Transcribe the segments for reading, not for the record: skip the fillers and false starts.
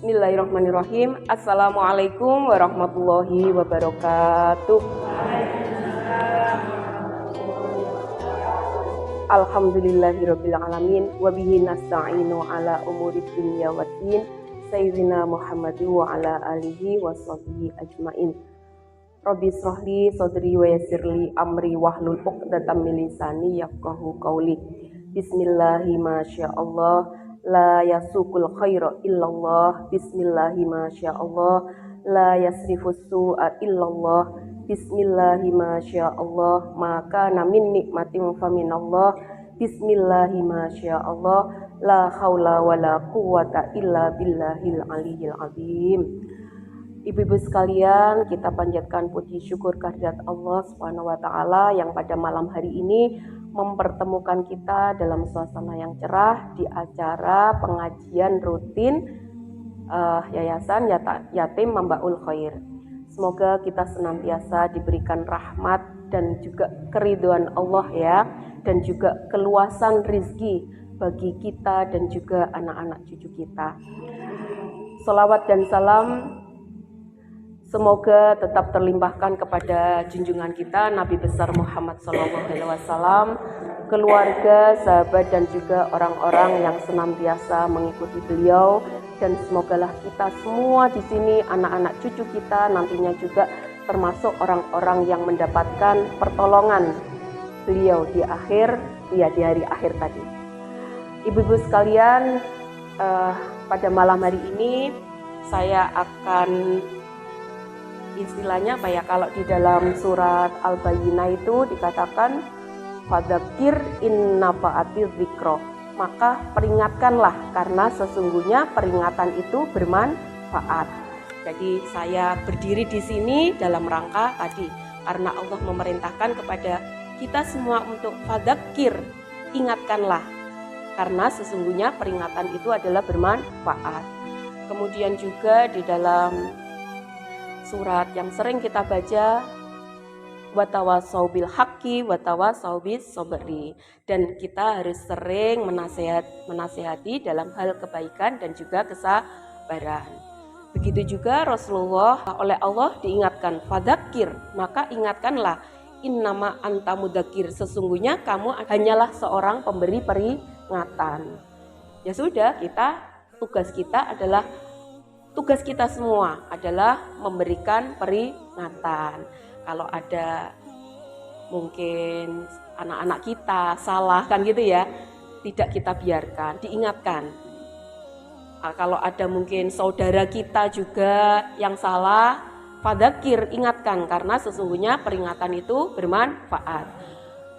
Bismillahirrahmanirrahim. Assalamualaikum warahmatullahi wabarakatuh. Alhamdulillahirabbil alamin wa bihi nasta'inu ala umuri dunya waddin. Sayyidina Muhammadin wa ala alihi wa sahbihi ajmain. Rabbi shrahli sadri wa yassirli amri wahlul 'uqdatam min lisani yafqahu qawli. Bismillahi masyaallah. La yasukul khaira illallah. Bismillahi masyaallah. La yasrifus su'a illallah. Bismillahi masyaallah. Maka min nikmatin faminallah. Bismillahi masyaallah. La haula wala quwwata illa billahil aliyyil azim. Ibu-ibu sekalian, kita panjatkan puji syukur kehadirat Allah Subhanahu wa taala yang pada malam hari ini mempertemukan kita dalam suasana yang cerah di acara pengajian rutin Yayasan Yatim Mambaul Khair. Semoga kita senantiasa diberikan rahmat dan juga keridhaan Allah ya, dan juga keluasan rizki bagi kita dan juga anak-anak cucu kita. Sholawat dan salam semoga tetap terlimpahkan kepada junjungan kita Nabi besar Muhammad SAW, keluarga, sahabat dan juga orang-orang yang senantiasa mengikuti beliau, dan semogalah kita semua di sini anak-anak cucu kita nantinya juga termasuk orang-orang yang mendapatkan pertolongan beliau di hari akhir tadi. Ibu-ibu sekalian, pada malam hari ini saya akan istilahnya apa ya, kalau di dalam surat Al-Bayyinah itu dikatakan fadzakir in nafa'atiz dzikra, maka peringatkanlah karena sesungguhnya peringatan itu bermanfaat. Jadi saya berdiri di sini dalam rangka tadi karena Allah memerintahkan kepada kita semua untuk fadzakir, ingatkanlah karena sesungguhnya peringatan itu adalah bermanfaat. Kemudian juga di dalam surat yang sering kita baca, watawasau bil haqqi watawasau bis sabri, dan kita harus sering menasehati dalam hal kebaikan dan juga kesabaran. Begitu juga Rasulullah oleh Allah diingatkan fadzakir, maka ingatkanlah, innama anta mudzakir, sesungguhnya kamu hanyalah seorang pemberi peringatan. Ya sudah, tugas kita semua adalah memberikan peringatan. Kalau ada mungkin anak-anak kita salah kan gitu ya, tidak kita biarkan, diingatkan. Kalau ada mungkin saudara kita juga yang salah, fadzakir, ingatkan karena sesungguhnya peringatan itu bermanfaat.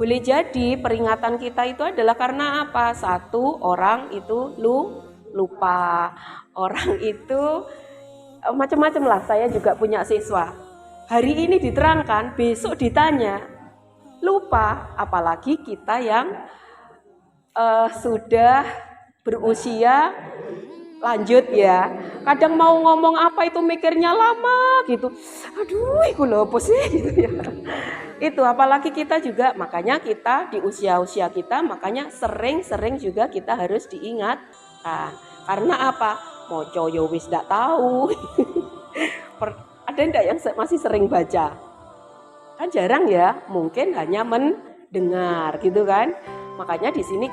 Boleh jadi peringatan kita itu adalah karena apa? Satu, orang itu lupa, orang itu macam-macam lah. Saya juga punya siswa, hari ini diterangkan, besok ditanya, lupa. Apalagi kita yang sudah berusia lanjut ya, kadang mau ngomong apa itu mikirnya lama gitu, aduh itu loh apa sih gitu ya. Itu apalagi kita juga, makanya kita di usia-usia kita, makanya sering-sering juga kita harus diingatkan. Karena apa? Moco yo wis ndak tahu. Ada ndak yang masih sering baca? Kan jarang ya, mungkin hanya mendengar gitu kan. Makanya di sini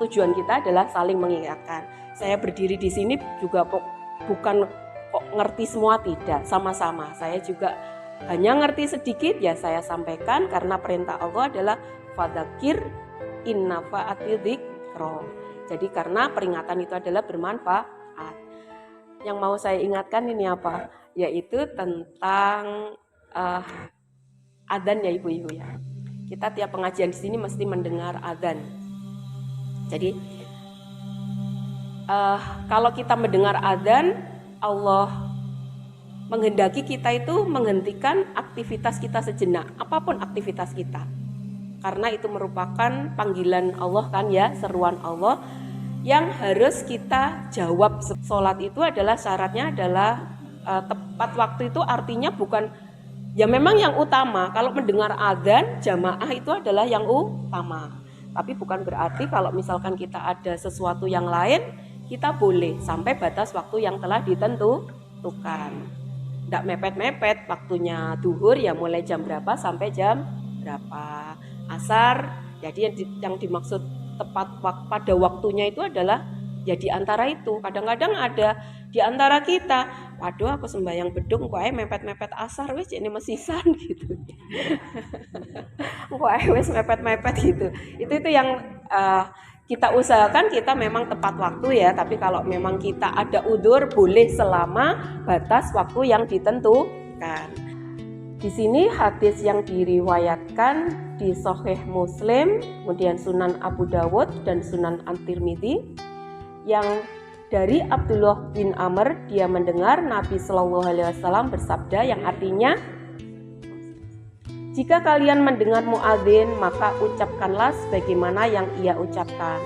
tujuan kita adalah saling mengingatkan. Saya berdiri di sini juga bukan kok ngerti semua, tidak, sama-sama. Saya juga hanya ngerti sedikit ya saya sampaikan karena perintah Allah adalah fadzakir in nafa'atiz dzikra. Jadi karena peringatan itu adalah bermanfaat. Yang mau saya ingatkan ini apa? Yaitu tentang adzan ya ibu-ibu ya. Kita tiap pengajian di sini mesti mendengar adzan. Jadi kalau kita mendengar adzan, Allah menghendaki kita itu menghentikan aktivitas kita sejenak, apapun aktivitas kita. Karena itu merupakan panggilan Allah kan ya, seruan Allah yang harus kita jawab. Sholat itu adalah syaratnya adalah tepat waktu, itu artinya bukan ya memang yang utama. Kalau mendengar adzan jamaah itu adalah yang utama. Tapi bukan berarti kalau misalkan kita ada sesuatu yang lain, kita boleh sampai batas waktu yang telah ditentukan. Tidak mepet-mepet, waktunya duhur ya mulai jam berapa sampai jam berapa. Asar, jadi yang dimaksud tepat pada waktunya itu adalah ya di antara itu. Kadang-kadang ada di antara kita, waduh aku sembahyang bedung kok mepet-mepet asar wis ini mesisan gitu. Kok wis mepet-mepet gitu. Itu yang kita usahakan kita memang tepat waktu ya, tapi kalau memang kita ada udzur boleh selama batas waktu yang ditentukan. Di sini hadis yang diriwayatkan di Sahih Muslim, kemudian Sunan Abu Dawud dan Sunan At-Tirmidzi yang dari Abdullah bin Amr, dia mendengar Nabi Shallallahu Alaihi Wasallam bersabda yang artinya, jika kalian mendengar muadzin maka ucapkanlah sebagaimana yang ia ucapkan.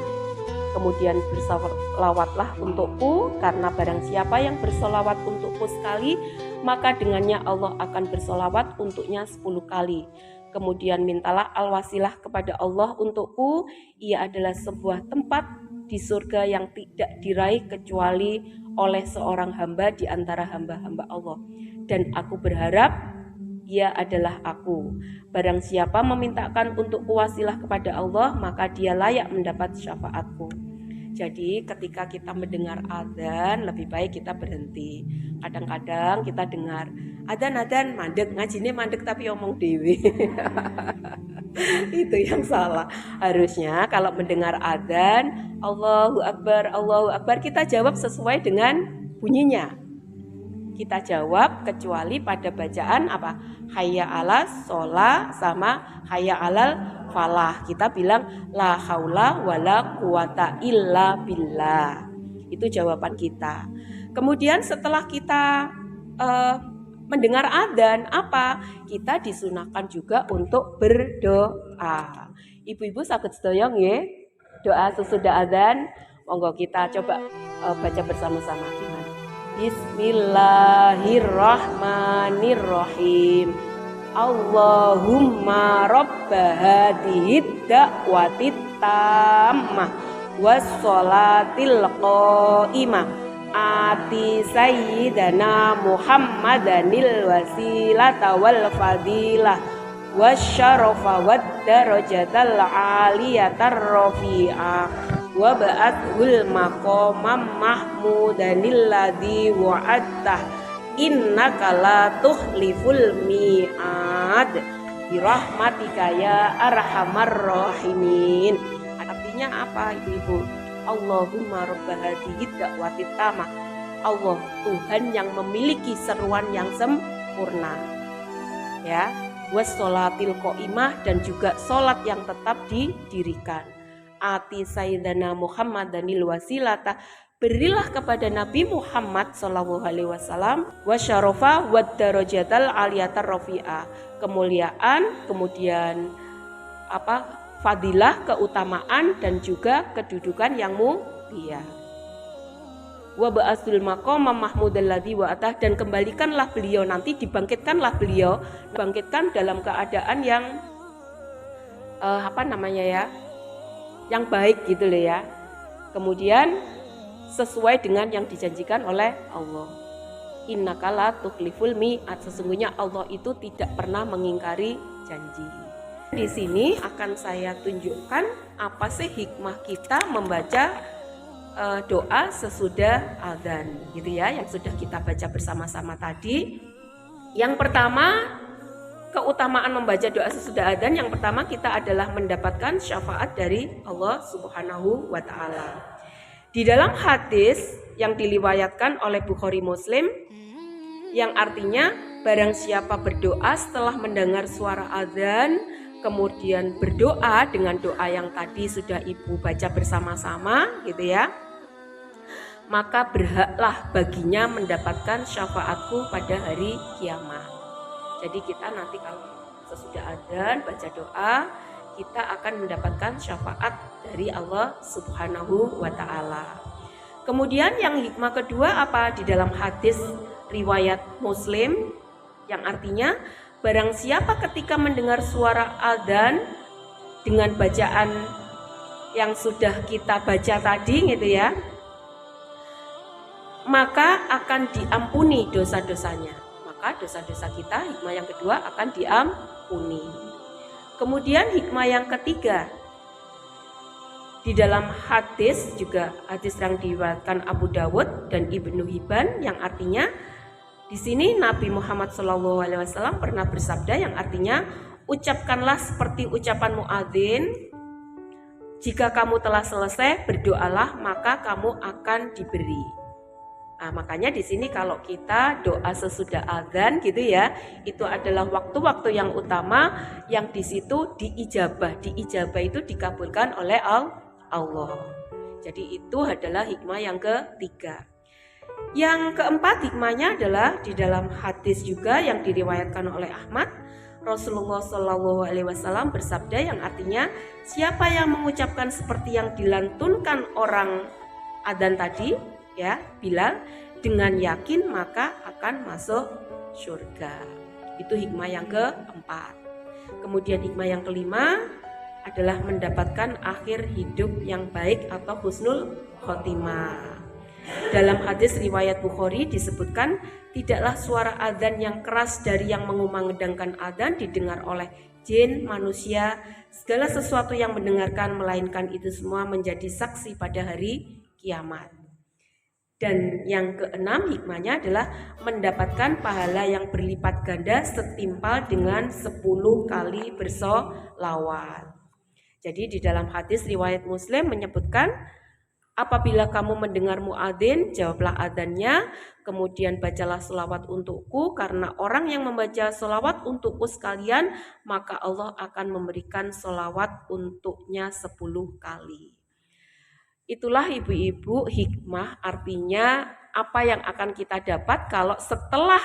Kemudian bersolawatlah untukku, karena barang siapa yang bersolawat untukku sekali, maka dengannya Allah akan bersolawat untuknya 10 kali. Kemudian mintalah al-wasilah kepada Allah untukku, ia adalah sebuah tempat di surga yang tidak diraih kecuali oleh seorang hamba di antara hamba-hamba Allah. Dan aku berharap ia adalah aku. Barang siapa memintakan untuk wasilah kepada Allah, maka dia layak mendapat syafaatku. Jadi ketika kita mendengar adzan, lebih baik kita berhenti. Kadang-kadang kita dengar adzan mandek, ngajine mandek tapi omong dewe. Itu yang salah. Harusnya kalau mendengar adzan, Allahu Akbar, kita jawab sesuai dengan bunyinya. Kita jawab kecuali pada bacaan apa? Hayya 'alas sholah sama hayya 'alal falah. Kita bilang la haula wala quwata illa billah. Itu jawaban kita. Kemudian setelah kita mendengar adzan, apa? Kita disunahkan juga untuk berdoa. Ibu-ibu saged sedaya nggih? Doa sesudah adzan, monggo kita coba baca bersama-sama gimana? Bismillahirrahmanirrahim. Allahumma rabba hadhid da'watit tammah wassolatil qa'imah ati sayyidana Muhammadanil wasilata wal fadilah wasyarafa wad darajatal aliyatar rafi'ah wa ba'athul maqamam mahmudanil ladzi wa'adtah innaka la tukhliful mi'ad birahmatika ya arhamar rahimin. Artinya apa ibu-ibu? Allahumma rabba hadhihi da'watit tamah. Allah Tuhan yang memiliki seruan yang sempurna. Ya, wassolatil qa'imah dan juga salat yang tetap didirikan. Ati sayyidana Muhammadanil wasilata, berilah kepada Nabi Muhammad sallallahu alaihi wasallam wasyarafa wad darajatal aliyatar rafi'ah, kemuliaan, kemudian fadilah, keutamaan dan juga kedudukan yang mulia. Wa ba'asul maqam mahmudal ladzi wa'atah, dan kembalikanlah beliau, nanti dibangkitkanlah beliau, dibangkitkan dalam keadaan yang yang baik gitu loh ya. Kemudian sesuai dengan yang dijanjikan oleh Allah. Innaka la tukhliful mi'ad, sesungguhnya Allah itu tidak pernah mengingkari janji. Di sini akan saya tunjukkan apa sih hikmah kita membaca doa sesudah adzan gitu ya, yang sudah kita baca bersama-sama tadi. Yang pertama, keutamaan membaca doa sesudah adzan, yang pertama kita adalah mendapatkan syafaat dari Allah Subhanahu wa taala. Di dalam hadis yang diriwayatkan oleh Bukhari Muslim yang artinya barang siapa berdoa setelah mendengar suara adzan, kemudian berdoa dengan doa yang tadi sudah ibu baca bersama-sama gitu ya, maka berhaklah baginya mendapatkan syafaatku pada hari kiamat. Jadi kita nanti kalau sesudah adzan baca doa, kita akan mendapatkan syafaat dari Allah Subhanahu wa taala. Kemudian yang hikmah kedua apa? Di dalam hadis riwayat Muslim yang artinya barang siapa ketika mendengar suara adzan dengan bacaan yang sudah kita baca tadi gitu ya, maka akan diampuni dosa-dosanya. Maka dosa-dosa kita, hikmah yang kedua, akan diampuni. Kemudian hikmah yang ketiga, di dalam hadis juga, hadis yang diriwayatkan Abu Dawud dan Ibnu Hibban, yang artinya di sini Nabi Muhammad SAW pernah bersabda yang artinya, ucapkanlah seperti ucapan muadzin, jika kamu telah selesai berdoalah maka kamu akan diberi. Nah, makanya di sini kalau kita doa sesudah azan gitu ya, itu adalah waktu-waktu yang utama yang di situ diijabah. Diijabah itu dikabulkan oleh Allah. Jadi itu adalah hikmah yang ketiga. Yang keempat hikmahnya adalah di dalam hadis juga yang diriwayatkan oleh Ahmad, Rasulullah SAW bersabda yang artinya, siapa yang mengucapkan seperti yang dilantunkan orang adzan tadi, ya Bilal, dengan yakin maka akan masuk surga. Itu hikmah yang keempat. Kemudian hikmah yang kelima adalah mendapatkan akhir hidup yang baik atau husnul khotimah. Dalam hadis riwayat Bukhari disebutkan, tidaklah suara adzan yang keras dari yang mengumandangkan adzan didengar oleh jin, manusia, segala sesuatu yang mendengarkan, melainkan itu semua menjadi saksi pada hari kiamat. Dan yang keenam hikmahnya adalah mendapatkan pahala yang berlipat ganda setimpal dengan 10 kali bersolawat. Jadi di dalam hadis riwayat Muslim menyebutkan, apabila kamu mendengar muadzin, jawablah adzannya, kemudian bacalah selawat untukku, karena orang yang membaca selawat untukku sekalian, maka Allah akan memberikan selawat untuknya 10 kali. Itulah ibu-ibu hikmah, artinya apa yang akan kita dapat kalau setelah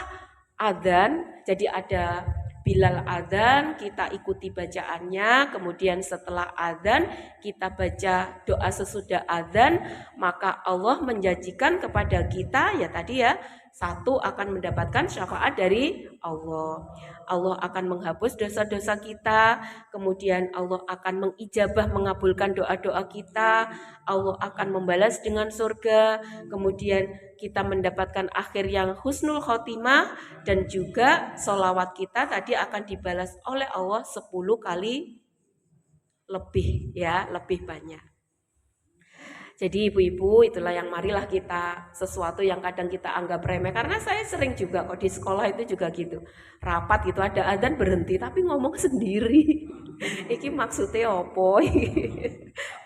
adzan, jadi ada Bilal adzan, kita ikuti bacaannya, kemudian setelah adzan kita baca doa sesudah adzan, maka Allah menjanjikan kepada kita ya tadi ya, satu akan mendapatkan syafaat dari Allah. Allah akan menghapus dosa-dosa kita, kemudian Allah akan mengijabah mengabulkan doa-doa kita, Allah akan membalas dengan surga, kemudian kita mendapatkan akhir yang husnul khotimah, dan juga sholawat kita tadi akan dibalas oleh Allah 10 kali lebih ya, lebih banyak. Jadi ibu-ibu itulah yang marilah kita, sesuatu yang kadang kita anggap remeh, karena saya sering juga kok di sekolah itu juga gitu, rapat gitu ada adzan berhenti tapi ngomong sendiri. Iki maksudnya opo?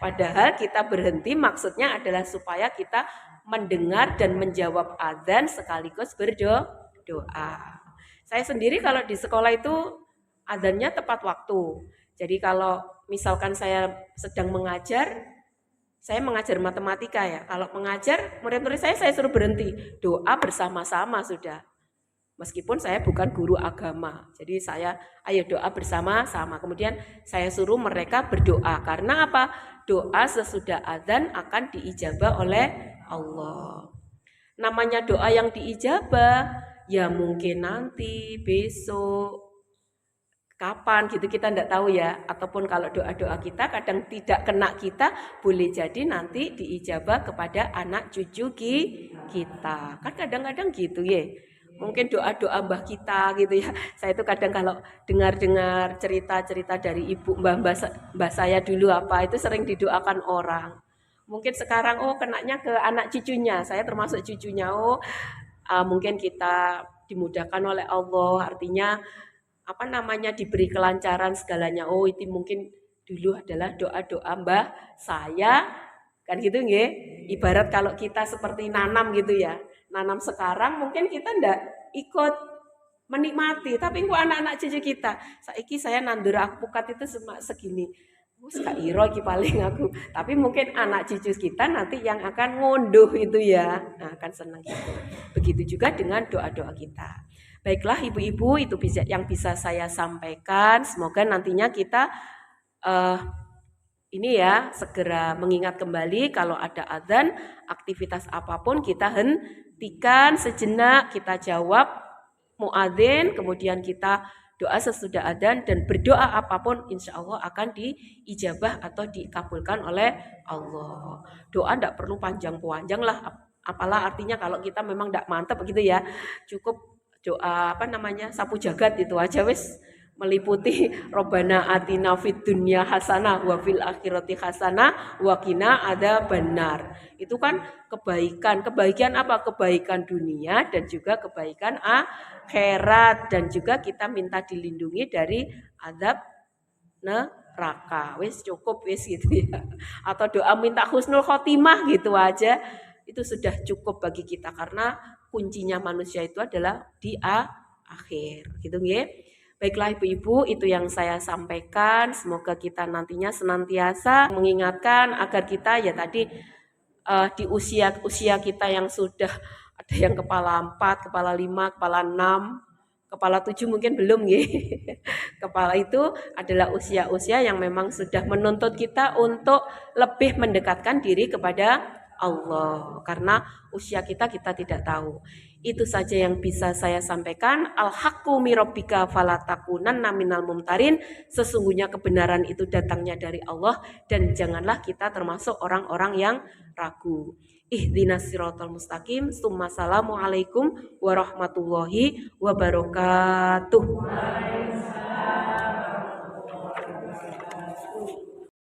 Padahal kita berhenti maksudnya adalah supaya kita mendengar dan menjawab adzan sekaligus berdoa. Saya sendiri kalau di sekolah itu adzannya tepat waktu. Jadi kalau misalkan saya sedang mengajar, saya mengajar matematika ya. Kalau mengajar murid-murid saya suruh berhenti, doa bersama-sama sudah. Meskipun saya bukan guru agama. Jadi saya ayo doa bersama-sama. Kemudian saya suruh mereka berdoa. Karena apa? Doa sesudah adzan akan diijabah oleh Allah. Namanya doa yang diijabah, ya mungkin nanti, besok, kapan gitu kita tidak tahu ya. Ataupun kalau doa-doa kita kadang tidak kena kita, boleh jadi nanti diijabah kepada anak cucu kita. Kan kadang-kadang gitu ya. Mungkin doa-doa mbah kita gitu ya. Saya itu kadang kalau dengar-dengar cerita-cerita dari ibu mbah saya dulu apa, itu sering didoakan orang. Mungkin sekarang kenanya ke anak cucunya. Saya termasuk cucunya. Mungkin kita dimudahkan oleh Allah, artinya diberi kelancaran segalanya. Itu mungkin dulu adalah doa-doa mbah saya, kan gitu nggih. Ibarat kalau kita seperti nanam gitu ya. Nanam sekarang mungkin kita ndak ikut menikmati, tapi ku anak-anak cucu kita. Saiki saya nandur alpukat itu segini. Wis gak iro iki paling aku. Tapi mungkin anak cucu kita nanti yang akan ngunduh itu ya. Nah, akan senang gitu. Begitu juga dengan doa-doa kita. Baiklah ibu-ibu, itu yang bisa saya sampaikan. Semoga nantinya kita ini ya segera mengingat kembali kalau ada adzan, aktivitas apapun kita hentikan sejenak, kita jawab muadzin, kemudian kita doa sesudah adzan dan berdoa apapun insya Allah akan diijabah atau dikabulkan oleh Allah. Doa tidak perlu panjang-panjang lah, Apalah artinya kalau kita memang tidak mantep gitu ya, cukup doa sapu jagat itu aja wis meliputi Robbana atina fid dunya hasanah wa fil akhirati hasanah wa qina adzabannar. Itu kan kebaikan. Kebaikan apa? Kebaikan dunia dan juga kebaikan akhirat, dan juga kita minta dilindungi dari azab neraka. Wis cukup wis gitu ya. Atau doa minta husnul khotimah gitu aja. Itu sudah cukup bagi kita karena kuncinya manusia itu adalah di akhir. Gitu nggih. Baiklah ibu-ibu, itu yang saya sampaikan. Semoga kita nantinya senantiasa mengingatkan agar kita ya tadi di usia kita yang sudah ada yang kepala 4, kepala 5, kepala 6, kepala 7 mungkin belum ya. Kepala itu adalah usia-usia yang memang sudah menuntut kita untuk lebih mendekatkan diri kepada Allah. Karena usia kita tidak tahu. Itu saja yang bisa saya sampaikan. Al-haqqu mirabbika falatakunanna minal mumtarin. Sesungguhnya kebenaran itu datangnya dari Allah dan janganlah kita termasuk orang-orang yang ragu. Ihdinas siratal mustaqim. Assalamualaikum warahmatullahi wabarakatuh.